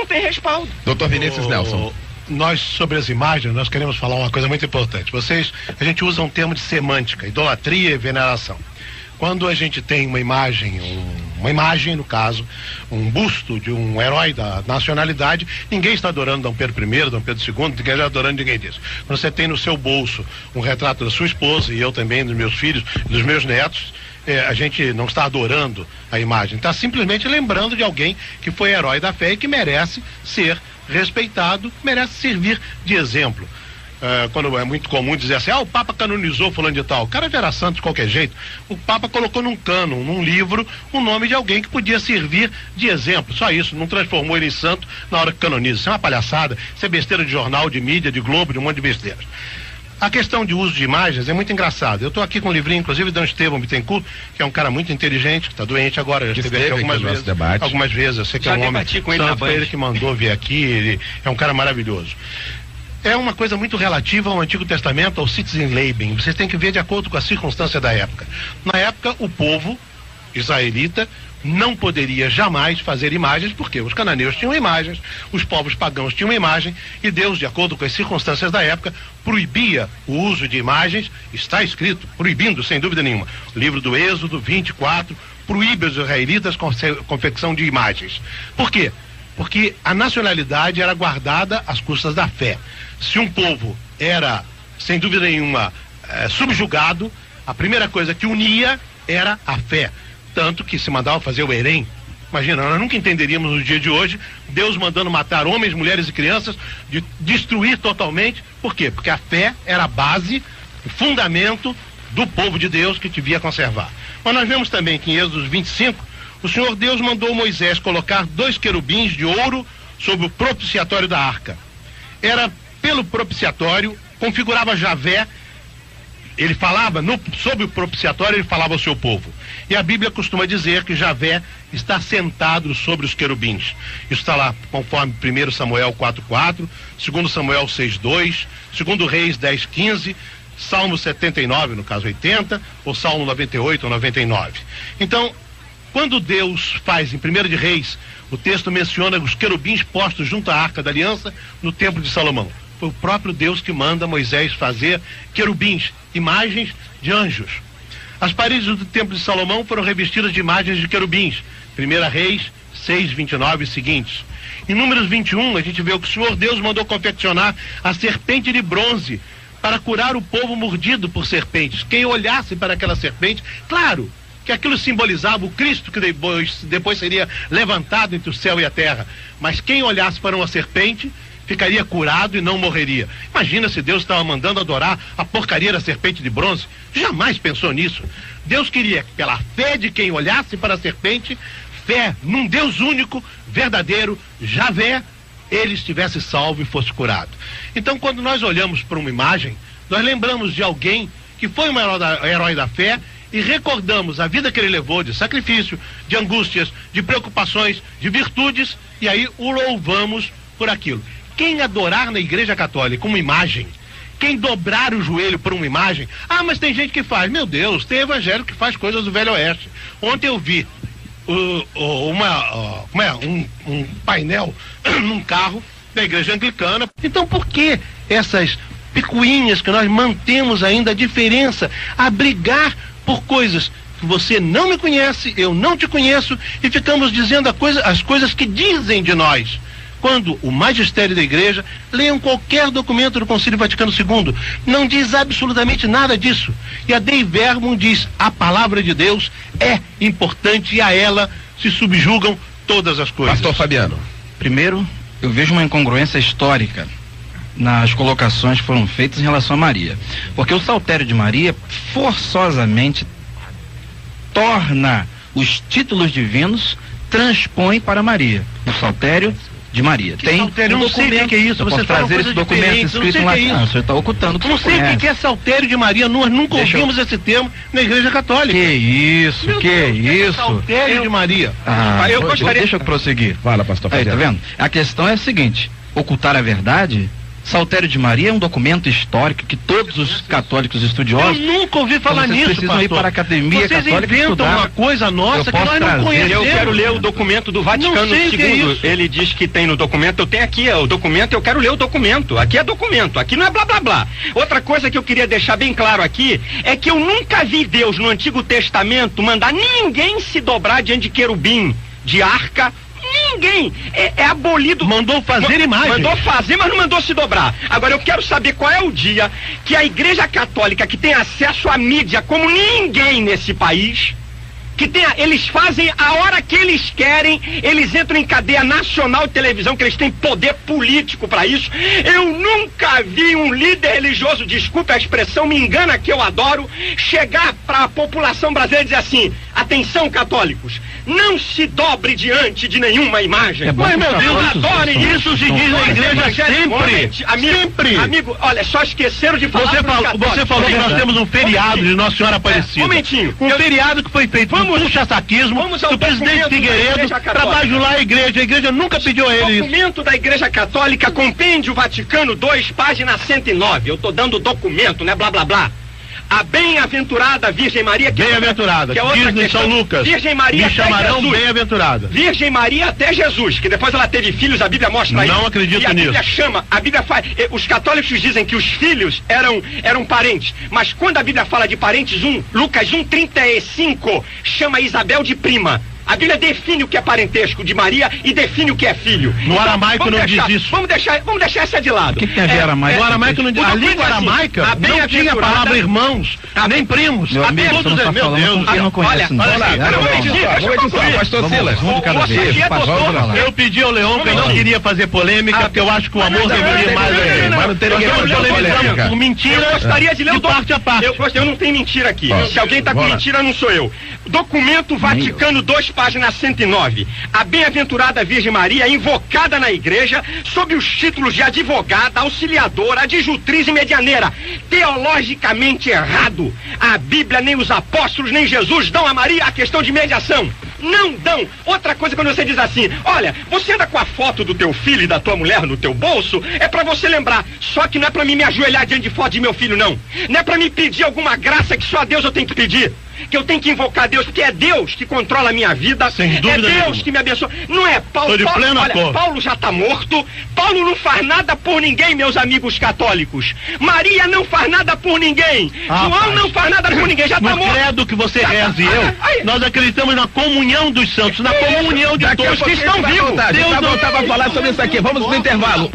não tem respaldo. Doutor Vinícius Nelson. Nós, sobre as imagens, nós queremos falar uma coisa muito importante. A gente usa um termo de semântica, idolatria e veneração. Quando a gente tem uma imagem, no caso, um busto de um herói da nacionalidade, ninguém está adorando Dom Pedro I, Dom Pedro II, ninguém está adorando ninguém disso. Quando você tem no seu bolso um retrato da sua esposa, e eu também, dos meus filhos, dos meus netos, a gente não está adorando a imagem, está simplesmente lembrando de alguém que foi herói da fé e que merece ser respeitado, merece servir de exemplo. Quando é muito comum dizer assim, o Papa canonizou fulano de tal, o cara já era santo de qualquer jeito. O Papa colocou num cânon, num livro, o nome de alguém que podia servir de exemplo, só isso, não transformou ele em santo na hora que canoniza. Isso é uma palhaçada, isso é besteira de jornal, de mídia, de Globo, de um monte de besteiras. A questão de uso de imagens é muito engraçada. Eu estou aqui com um livrinho, inclusive, de Estevão Bittencourt, que é um cara muito inteligente, que está doente agora, já esteve aqui algumas vezes. Eu sei que é um homem, foi ele que mandou vir aqui, ele é um cara maravilhoso. É uma coisa muito relativa ao Antigo Testamento, ao Citizenleben. Vocês têm que ver de acordo com a circunstância da época. Na época, o povo israelita não poderia jamais fazer imagens, porque os cananeus tinham imagens, os povos pagãos tinham imagem, e Deus, de acordo com as circunstâncias da época, proibia o uso de imagens. Está escrito, proibindo, sem dúvida nenhuma. O livro do Êxodo 24 proíbe os israelitas confecção de imagens. Por quê? Porque a nacionalidade era guardada às custas da fé. Se um povo era, sem dúvida nenhuma, subjugado, a primeira coisa que unia era a fé. Tanto que se mandava fazer o Herém. Imagina, nós nunca entenderíamos no dia de hoje Deus mandando matar homens, mulheres e crianças, de destruir totalmente. Por quê? Porque a fé era a base, o fundamento do povo de Deus que devia conservar. Mas nós vemos também que em Êxodo 25, o Senhor Deus mandou Moisés colocar 2 querubins de ouro sobre o propiciatório da arca. Era pelo propiciatório, configurava Javé. Ele falava, sobre o propiciatório, ele falava ao seu povo. E a Bíblia costuma dizer que Javé está sentado sobre os querubins. Isso está lá, conforme 1 Samuel 4:4, 2 Samuel 6:2, 2 Reis 10:15, Salmo 79, no caso 80, ou Salmo 98 ou 99. Então, quando Deus faz, em 1 de Reis, o texto menciona os querubins postos junto à Arca da Aliança no Templo de Salomão. Foi o próprio Deus que manda Moisés fazer querubins, imagens de anjos. As paredes do Templo de Salomão foram revestidas de imagens de querubins. 1 Reis 6:29 e seguintes. Em Números 21, a gente vê que o Senhor Deus mandou confeccionar a serpente de bronze para curar o povo mordido por serpentes. Quem olhasse para aquela serpente, claro que aquilo simbolizava o Cristo que depois seria levantado entre o céu e a terra. Mas quem olhasse para uma serpente ficaria curado e não morreria. Imagina se Deus estava mandando adorar a porcaria da serpente de bronze. Jamais pensou nisso. Deus queria que, pela fé de quem olhasse para a serpente, fé num Deus único, verdadeiro, Javé, ele estivesse salvo e fosse curado. Então, quando nós olhamos para uma imagem, nós lembramos de alguém que foi um herói da fé e recordamos a vida que ele levou de sacrifício, de angústias, de preocupações, de virtudes, e aí o louvamos por aquilo. Quem adorar na Igreja Católica uma imagem, quem dobrar o joelho por uma imagem, mas tem gente que faz, meu Deus, tem evangélico que faz coisas do Velho Oeste. Ontem eu vi um painel num carro da Igreja Anglicana. Então por que essas picuinhas que nós mantemos ainda a diferença, a brigar por coisas que você não me conhece, eu não te conheço, e ficamos dizendo as coisas que dizem de nós? Quando o magistério da igreja, leiam qualquer documento do Concílio Vaticano II, não diz absolutamente nada disso. E a Dei Verbum diz, a palavra de Deus é importante e a ela se subjugam todas as coisas. Pastor Fabiano. Primeiro, eu vejo uma incongruência histórica nas colocações que foram feitas em relação a Maria. Porque o saltério de Maria forçosamente torna os títulos divinos, transpõe para Maria. O saltério de Maria. Tem saltério, um documento. Não sei o que é isso. Você trazer esse documento escrito em latim. Você está ocultando. Não sei o que é saltério de Maria. Nós nunca ouvimos esse termo na Igreja Católica. Que isso, Meu Deus, isso. Saltério de Maria. Eu gostaria. Deixa eu prosseguir. Fala, pastor Aí, Fabiano. tá vendo? A questão é a seguinte: ocultar a verdade Saltério de Maria é um documento histórico que todos os católicos estudiosos... Eu nunca ouvi falar nisso, precisam pastor. ir para a academia Vocês católica inventam estudar. uma coisa nossa que nós não conhecemos. Eu quero ler o documento do Vaticano II. Ele diz que tem no documento, eu tenho aqui o documento, eu quero ler o documento. Aqui é documento, aqui não é blá blá blá. Outra coisa que eu queria deixar bem claro aqui é que eu nunca vi Deus no Antigo Testamento mandar ninguém se dobrar diante de querubim, de arca. Ninguém é abolido. Mandou fazer imagem. Mandou fazer, mas não mandou se dobrar. Agora eu quero saber qual é o dia que a Igreja Católica, que tem acesso à mídia como ninguém nesse país, eles fazem a hora que eles querem, eles entram em cadeia nacional de televisão, que eles têm poder político para isso. Eu nunca vi um líder religioso, desculpe a expressão, me engana que eu adoro, chegar para a população brasileira e dizer assim: atenção, católicos, não se dobre diante de nenhuma imagem. Mas, meu Deus, adorem isso se diz na igreja sempre. Amigo, olha, só esqueceram de falar. Você falou que nós temos um feriado de Nossa Senhora Aparecida. Um feriado que foi feito no puxa-saquismo do presidente Figueiredo para bajular a igreja nunca pediu a ele isso. Documento da Igreja Católica, Compêndio Vaticano II, página 109. Eu tô dando o documento, né? Blá blá blá. A bem-aventurada Virgem Maria, bem-aventurada, diz em São Lucas, Virgem Maria me chamarão bem-aventurada. Virgem Maria até Jesus, que depois ela teve filhos, a Bíblia mostra isso. Não acredito nisso. A Bíblia fala, os católicos dizem que os filhos eram parentes, mas quando a Bíblia fala de parentes, Lucas 1:35 chama Isabel de prima. A Bíblia define o que é parentesco de Maria e define o que é filho. No aramaico não diz isso. Vamos deixar essa de lado. O que tem a ver aramaico? No aramaico não diz. A língua aramaica não tinha a palavra irmãos, nem primos. Meu amigo, você não está falando com quem não conhece. Pastor Silas, eu pedi ao Leão que eu não queria fazer polêmica, porque eu acho que o amor deveria mais. Mas não tem ninguém fazendo polêmica. Por mentira, eu gostaria de ler o parte a parte. Eu não tenho mentira aqui. Se alguém tá com mentira, não sou eu. Documento Vaticano II, página 109. A bem-aventurada Virgem Maria é invocada na igreja sob os títulos de advogada, auxiliadora, adjutriz e medianeira. Teologicamente errado. A Bíblia, nem os apóstolos, nem Jesus dão a Maria a questão de mediação. Não dão. Outra coisa, quando você diz assim: olha, você anda com a foto do teu filho e da tua mulher no teu bolso, é pra você lembrar. Só que não é pra mim me ajoelhar diante de foto de meu filho, não. Não é pra me pedir alguma graça que só a Deus eu tenho que pedir. Que eu tenho que invocar Deus, porque é Deus que controla a minha vida. Sem dúvida é Deus nenhuma. que me abençoa. Não é Paulo. Paulo já está morto. Paulo não faz nada por ninguém, meus amigos católicos. Maria não faz nada por ninguém. João não faz nada por ninguém, já está morto. No credo que você reza e eu, nós acreditamos na comunhão dos santos, na comunhão de todos que estão vivos. Deus não voltar para falar sobre isso aqui. Vamos pro intervalo.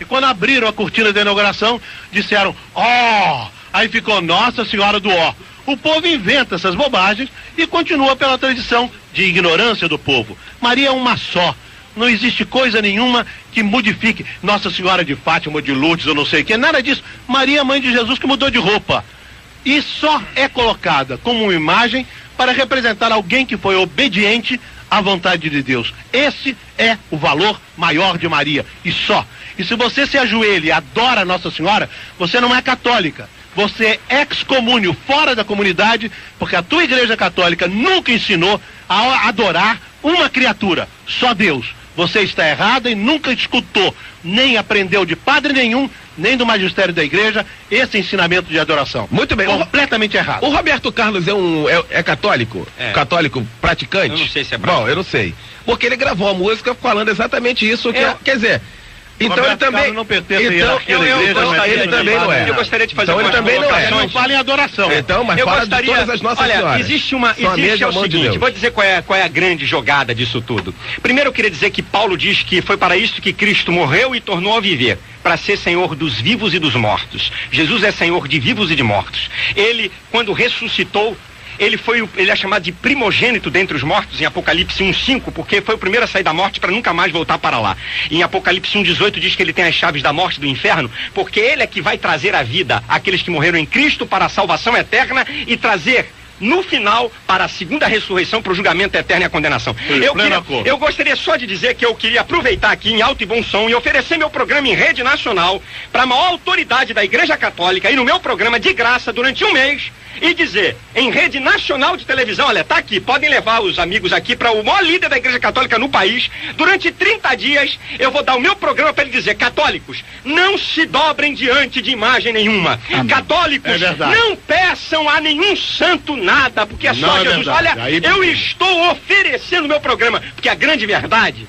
E quando abriram a cortina da inauguração, disseram: ó, aí ficou Nossa Senhora do Ó. O povo inventa essas bobagens e continua pela tradição de ignorância do povo. Maria é uma só. Não existe coisa nenhuma que modifique Nossa Senhora de Fátima ou de Lourdes ou não sei o que. Nada disso. Maria, mãe de Jesus, que mudou de roupa. E só é colocada como uma imagem para representar alguém que foi obediente à vontade de Deus. Esse é o valor maior de Maria. E só. E se você se ajoelha e adora Nossa Senhora, você não é católica. Você é excomúnio, fora da comunidade, porque a tua igreja católica nunca ensinou a adorar uma criatura, só Deus. Você está errada e nunca escutou, nem aprendeu de padre nenhum, nem do magistério da igreja, esse ensinamento de adoração. Muito bem. Completamente errado. O Roberto Carlos é católico? É. Católico praticante? Eu não sei se é praticante. Bom, eu não sei. Porque ele gravou a música falando exatamente isso. Quer dizer... Então ele também não pertence à hierarquia da igreja, ele também não é. Eu gostaria de fazer então ele também não é. Não fala em adoração. Então, mas fala de todas as nossas senhoras. Olha, existe o seguinte, vou dizer qual é a grande jogada disso tudo. Primeiro eu queria dizer que Paulo diz que foi para isso que Cristo morreu e tornou a viver, para ser Senhor dos vivos e dos mortos. Jesus é Senhor de vivos e de mortos. Ele, quando ressuscitou, ele é chamado de primogênito dentre os mortos em Apocalipse 1:5, porque foi o primeiro a sair da morte para nunca mais voltar para lá. Em Apocalipse 1:18 diz que ele tem as chaves da morte e do inferno, porque ele é que vai trazer a vida àqueles que morreram em Cristo para a salvação eterna e trazer no final, para a segunda ressurreição, para o julgamento eterno e a condenação. Eu gostaria só de dizer que eu queria aproveitar aqui em alto e bom som e oferecer meu programa em rede nacional para a maior autoridade da Igreja Católica e no meu programa de graça durante um mês e dizer, em rede nacional de televisão, olha, tá aqui, podem levar os amigos aqui para o maior líder da Igreja Católica no país, durante 30 dias eu vou dar o meu programa para ele dizer, católicos, não se dobrem diante de imagem nenhuma. Amém. Católicos, não peçam a nenhum santo nada, porque é só Jesus. Olha, eu estou oferecendo meu programa, porque a grande verdade